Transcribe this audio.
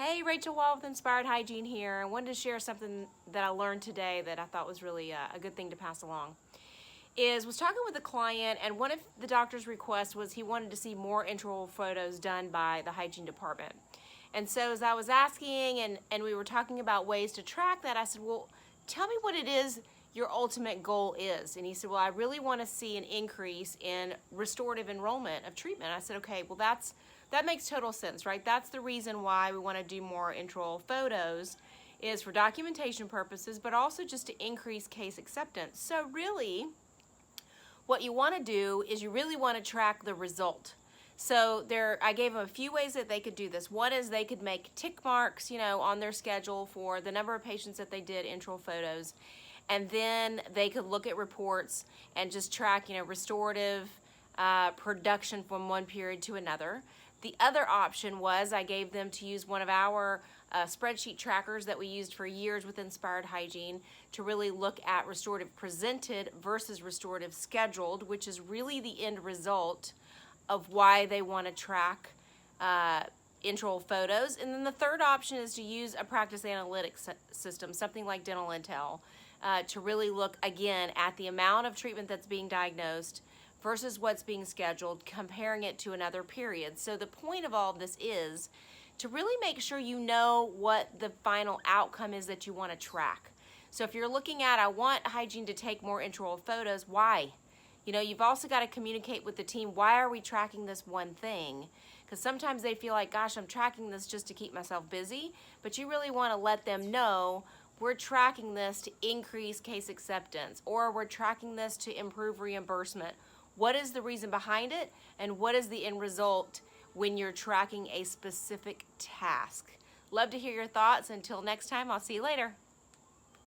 Hey, Rachel Wall with Inspired Hygiene here. I wanted to share something that I learned today that I thought was really a good thing to pass along. Was talking with a client, and one of the doctor's requests was he wanted to see more intraoral photos done by the hygiene department. And so as I was asking and we were talking about ways to track that, I said, well, tell me what it is your ultimate goal is. And he said, well, I really want to see an increase in restorative enrollment of treatment. I said, okay, well, that makes total sense, right? That's the reason why we want to do more intraoral photos, is for documentation purposes, but also just to increase case acceptance. So really, what you want to do is you really want to track the result. So I gave them a few ways that they could do this. One is they could make tick marks, on their schedule for the number of patients that they did intraoral photos, and then they could look at reports and just track, restorative production from one period to another. The other option was I gave them to use one of our spreadsheet trackers that we used for years with Inspired Hygiene to really look at restorative presented versus restorative scheduled, which is really the end result of why they want to track intraoral photos. And then the third option is to use a practice analytics system, something like Dental Intel, to really look again at the amount of treatment that's being diagnosed versus what's being scheduled, comparing it to another period. So the point of all of this is to really make sure you know what the final outcome is that you want to track. So if you're looking at, I want hygiene to take more intraoral photos, why? You've also got to communicate with the team, why are we tracking this one thing? Because sometimes they feel like, gosh, I'm tracking this just to keep myself busy, but you really want to let them know we're tracking this to increase case acceptance, or we're tracking this to improve reimbursement. What is the reason behind it, and what is the end result when you're tracking a specific task? Love to hear your thoughts. Until next time, I'll see you later.